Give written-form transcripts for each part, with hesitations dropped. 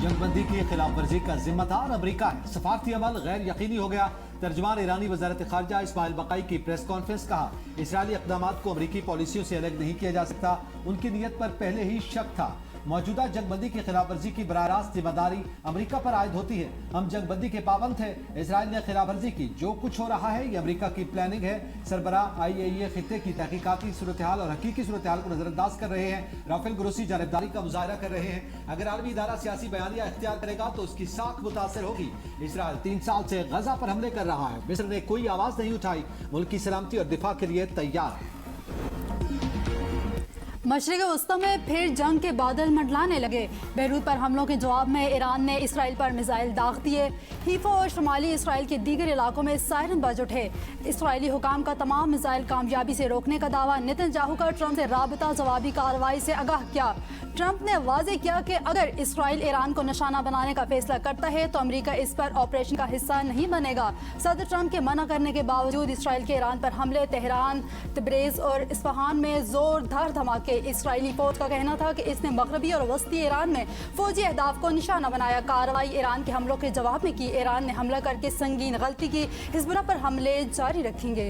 जंगबंदी की खिलाफ वर्जी का जिम्मेदार अमरीका है। सफारती अमल गैर यकीनी हो गया। तर्जमान ईरानी वजारत खारजा इस्माइल बकाई की प्रेस कॉन्फ्रेंस। कहा, इसराइली इक़दाम को अमरीकी पॉलिसियों से अलग नहीं किया जा सकता। उनकी नीयत पर पहले ही शक था। मौजूदा जंगबंदी की खिलाफ वर्जी की बराह रास्त जिम्मेदारी अमरीका पर आयद होती है। हम जंगबंदी के पाबंद थे। इसराइल ने खिलाफ वर्जी की। जो कुछ हो रहा है ये अमरीका की प्लानिंग है। सरबराह IAEA खित्ते की तहकीकाती सूरत हाल और हकीकी सूरत हाल को नजरअंदाज कर रहे हैं। राफेल ग्रोसी जानिबदारी का मुजाहरा कर रहे हैं। अगर आलमी इदारा सियासी बयानिया इख्तियार करेगा तो उसकी साख मुतासर होगी। इसराइल 3 साल से गजा पर हमले कर रहा है। मिस्र ने कोई आवाज नहीं उठाई। मुल्क की सलामती और दिफा के लिए तैयार है। मशरिक़ वस्ता में फिर जंग के बादल मंडलाने लगे। बैरूत पर हमलों के जवाब में ईरान ने इसराइल पर मिसाइल दाग दिए। हीफा और शुमाली इसराइल के दीगर इलाकों में सायरन बज उठे। इसराइली हुकाम का तमाम मिसाइल कामयाबी से रोकने का दावा। नेतन्याहू का ट्रंप से राबता जवाबी कार्रवाई से आगाह किया। ट्रंप ने वाज़ेह किया कि अगर इसराइल ईरान को निशाना बनाने का फैसला करता है तो अमरीका इस पर ऑपरेशन का हिस्सा नहीं बनेगा। सदर ट्रंप के मना करने के बावजूद इसराइल के ईरान पर हमले तेहरान, तब्रेज़ और इस्फहान में जोरदार धमाके। इसराइली फौज का कहना था कि इसने मगरबी और वस्ती ईरान में फौजी अहदाफ को निशाना बनाया। कार्रवाई ईरान के हमलों के जवाब में की। ईरान ने हमला करके संगीन गलती की। हिज़्बुल्लाह पर हमले जारी रखेंगे।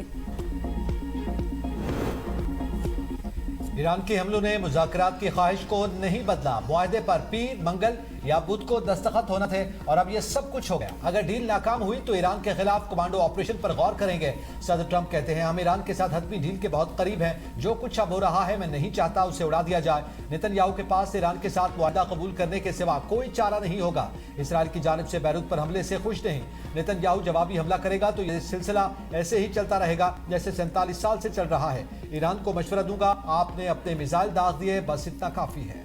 ईरान के हमलों ने मुज़ाकरात की ख्वाहिश को नहीं बदला। मुआहदे पर पीर, मंगल या बुध को दस्तखत होना थे और अब ये सब कुछ हो गया। अगर डील नाकाम हुई तो ईरान के खिलाफ कमांडो ऑपरेशन पर गौर करेंगे। सदर ट्रंप कहते हैं, हम ईरान के साथ हतमी डील के बहुत करीब हैं। जो कुछ अब हो रहा है मैं नहीं चाहता उसे उड़ा दिया जाए। नेतन्याहू के पास ईरान के साथ मुआहदा कबूल करने के सिवा कोई चारा नहीं होगा। इसराइल की जानिब से बैरूत पर हमले से खुश नहीं। नेतन्याहू जवाबी हमला करेगा तो यह सिलसिला ऐसे ही चलता रहेगा जैसे 47 साल से चल रहा है। ईरान को मशवरा दूंगा, आपने अपने मिसाइल दाग दिए, बस इतना काफी है।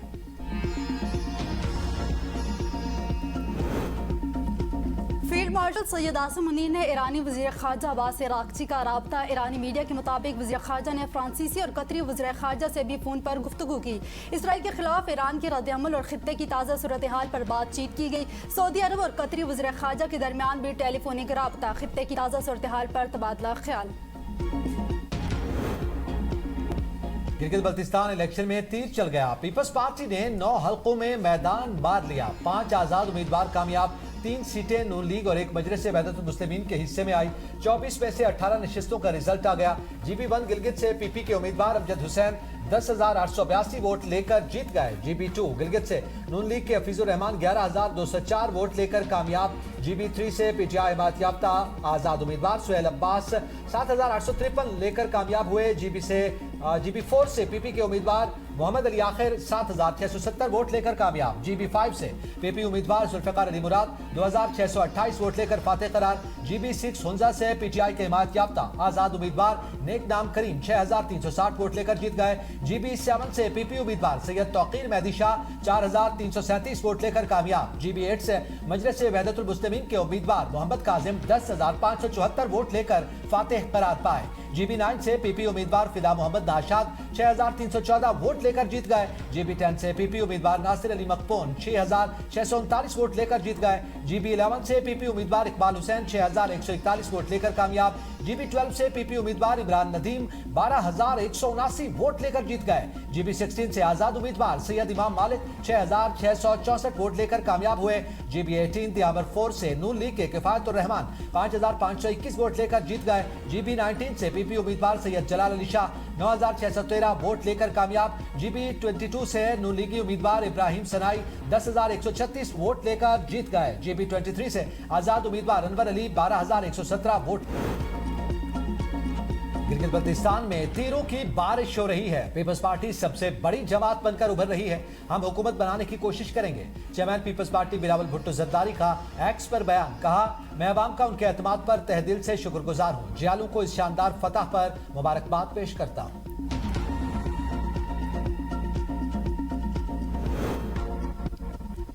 फील्ड मार्शल सैयद आसिम मुनीर ने ईरानी वज़ीर ख़ारजा अब्बास अराग़ची का राब्ता। ईरानी मीडिया के मुताबिक वज़ीर ख़ारजा ने फ्रांसीसी और कतरी वज़ीर ख़ारजा से भी फ़ोन पर गुफ्तगू की। इसराइल के खिलाफ ईरान के रद्द-ए-अमल और ख़ित्ते की ताज़ा सूरत हाल पर बातचीत की गई। सऊदी अरब और कतरी वज़ीर ख़ारजा के दरमियान भी टेलीफोनिक राब्ता। ख़ित्ते की ताज़ा सूरत हाल पर तबादला ख्याल। गिलगित बल्तिस्तान इलेक्शन में तीर चल गया। पीपल्स पार्टी ने 9 हल्कों में मैदान मार लिया। 5 आज़ाद उम्मीदवार कामयाब। 3 सीटें नून लीग और 1 मजलिस वहदतुल मुस्लिमीन के हिस्से में आई। 24 में से 18 नशिस्तों का रिजल्ट आ गया। GB1 गिलगित से PP के उम्मीदवार अमजद हुसैन 10,882 वोट लेकर जीत गए। GB2 गिलगित से नून लीग के हफीजुर रहमान 11,204 वोट लेकर कामयाब। GB3 से PTI हिमायत याफ्ता आजाद उम्मीदवार सुहेल अब्बास 7,853 लेकर कामयाब हुए। GB4 से PP के उम्मीदवार मोहम्मद अली आखिर 7,670 वोट लेकर कामयाब। GB5 से PP उम्मीदवार जुल्फ़िकार अली मुराद 2,628 वोट लेकर फातेह करार। GB6 हुंजा से PTI के हिमायत याफ्ता आजाद उम्मीदवार नेक नाम करीम 6,360 वोट लेकर जीत गए। GB7 से PP उम्मीदवार सैयद तौकीर मेहदी शाह 4,337 वोट लेकर कामयाब। GB8 से मजलिस वहदतुल मुस्लिमीन के उम्मीदवार मोहम्मद काजिम 10,574 वोट लेकर फातेह करार पाए। GB9 से PP उम्मीदवार फिदा मोहम्मद नाशाद 6,314 वोट लेकर जीत गए। GB10 से PP उम्मीदवार नासिर अली मकपून 6,639 वोट लेकर जीत गए। GB11 से PP उम्मीदवार इकबाल हुसैन 6,141 वोट लेकर कामयाब। GB12 से PP उम्मीदवार इमरान नदीम 12,179 वोट लेकर जीत गए। GB16 से आजाद उम्मीदवार सैयद इमाम मालिक 6,664 वोट लेकर कामयाब हुए। GB18 दियावर 4 से नून लीग के किफायतुर रहमान 5,521 वोट लेकर जीत गए। GB19 से PP उम्मीदवार सैयद जलाल अली शाह 9,613 वोट लेकर कामयाब। GB22 से नून लीगी उम्मीदवार इब्राहिम सनाई 10,136 वोट लेकर जीत गए। GB23 से आजाद उम्मीदवार अनवर अली 12,117 वोट। गिलगित बल्तिस्तान में तीरों की बारिश हो रही है। पीपल्स पार्टी सबसे बड़ी जमात बनकर उभर रही है। हम हुकूमत बनाने की कोशिश करेंगे। Chairman peoples party Bilawal Bhutto Zardari का एक्स पर बयान। कहा, मैं अवाम का उनके एतमाद पर तहे दिल से शुक्रगुजार हूँ। जियालू को इस शानदार फतह पर मुबारकबाद पेश करता हूँ।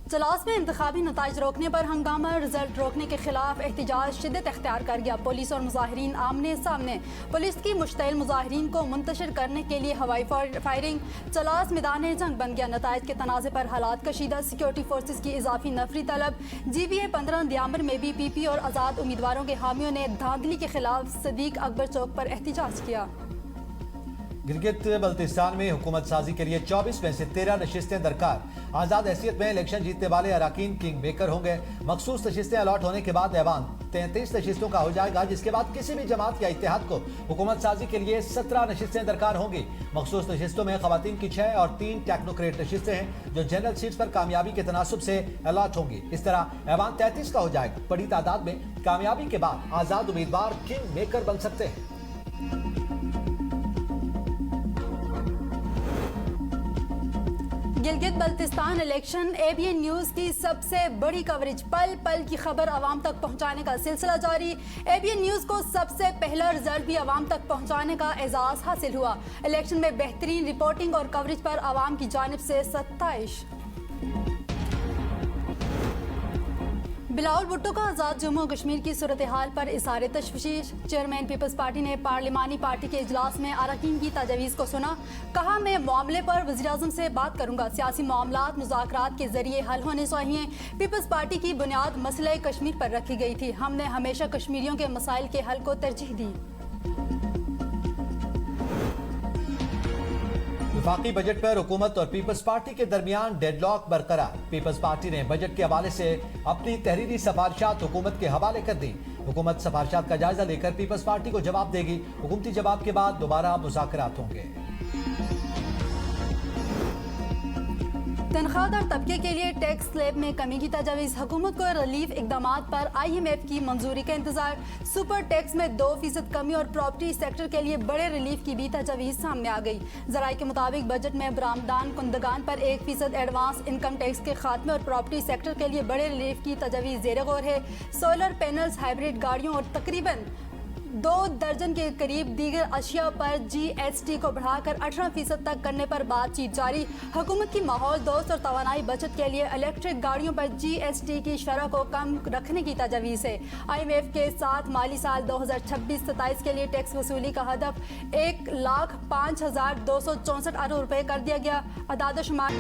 चलास में इंतखाबी नताइज रोकने पर हंगामा। रिजल्ट रोकने के खिलाफ एहतजाज शिद्दत अख्तियार कर गया। पुलिस और मुजाहिरीन आमने सामने। पुलिस की मुश्तइल मुजाहिरीन को मुंतशिर करने के लिए हवाई फायरिंग। चलास मैदान जंग बन गया। नताइज के तनाज़े पर हालात कशीदा। सिक्योरिटी फोर्सेज की इजाफी नफरी तलब। GBA 15 दिसंबर में भी PP और आज़ाद उम्मीदवारों के हामियों ने धांधली के खिलाफ सदीक अकबर चौक पर एहतजाज किया। गिलगित बल्तिस्तान में हुकूमत साजी के लिए 24 में से 13 नशिस्तें दरकार। आज़ाद हैसियत में इलेक्शन जीतने वाले अराकीन किंग मेकर होंगे। मखसूस नशिस्तें अलॉट होने के बाद ऐवान 33 नशिस्तों का हो जाएगा, जिसके बाद किसी भी जमात या इत्तेहाद को हुकूमत साजी के लिए 17 नशिस्तें दरकार होंगी। मखसूस नशिस्तों में खवातीन की 6 और 3 टेक्नोक्रेट नशिस्तें हैं जो जनरल सीट्स पर कामयाबी के तनासुब से अलॉट होंगी। इस तरह ऐवान 33 का हो जाएगा। बड़ी तादाद में कामयाबी के बाद आज़ाद उम्मीदवार किंग मेकर बन सकते हैं। Gilgit Baltistan election ABN news की सबसे बड़ी कवरेज, पल पल की खबर आवाम तक पहुंचाने का सिलसिला जारी। एबीएन न्यूज को सबसे पहला रिजल्ट भी आवाम तक पहुंचाने का एजाज हासिल हुआ। इलेक्शन में बेहतरीन रिपोर्टिंग और कवरेज पर आवाम की जानिब से सत्ताइश। बिलावल भुट्टो का आज़ाद जम्मू और कश्मीर की सूरत हाल पर इज़हार तशवीश। चेयरमैन पीपल्स पार्टी ने पार्लिमानी पार्टी के इजलास में अरकान की तजवीज़ को सुना। कहा, मैं मामले पर वज़ीर-ए-आज़म से बात करूंगा। सियासी मामलात मुज़ाकरात के जरिए हल होने चाहिए। पीपल्स पार्टी की बुनियाद मसले कश्मीर पर रखी गई थी। हमने हमेशा कश्मीरियों के मसाइल के हल को तरजीह दी। वफाकी बजट पर हुकूमत और पीपल्स पार्टी के दरमियान डेडलॉक बरकरार। पीपल्स पार्टी ने बजट के हवाले से अपनी तहरीरी सिफारिशात हुकूमत के हवाले कर दी। हुकूमत सिफारिशात का जायजा लेकर पीपल्स पार्टी को जवाब देगी। हुकूमती जवाब के बाद दोबारा मुज़ाकरात होंगे। तनख्वाहदार तबके के लिए टैक्स स्लैब में कमी की तजवीज़। हुकूमत को रिलीफ इकदाम पर IMF की मंजूरी का इंतजार। सुपर टैक्स में 2% कमी और प्रॉपर्टी सेक्टर के लिए बड़े रिलीफ की भी तजवीज़ सामने आ गई। ज़राए के मुताबिक बजट में बरामदान कुंदगान पर 1% एडवांस इनकम टैक्स के खात्मे और प्रॉपर्टी सेक्टर के लिए बड़े रिलीफ की तजवीज़ ज़ेर गौर है। सोलर पैनल्स, हाइब्रिड गाड़ियों और तकरीबन 2 दर्जन के करीब दीगर अशिया पर GST को बढ़ाकर 18% तक करने पर बातचीत जारी। हुकूमत की माहौल दोस्त और तवानाई बचत के लिए इलेक्ट्रिक गाड़ियों पर GST की शरह को कम रखने की तजवीज़ है। IMF के साथ माली साल 2026-27 के लिए टैक्स वसूली का हदफ 1,05,264 अरब रुपये कर दिया गया। अदाद शुमार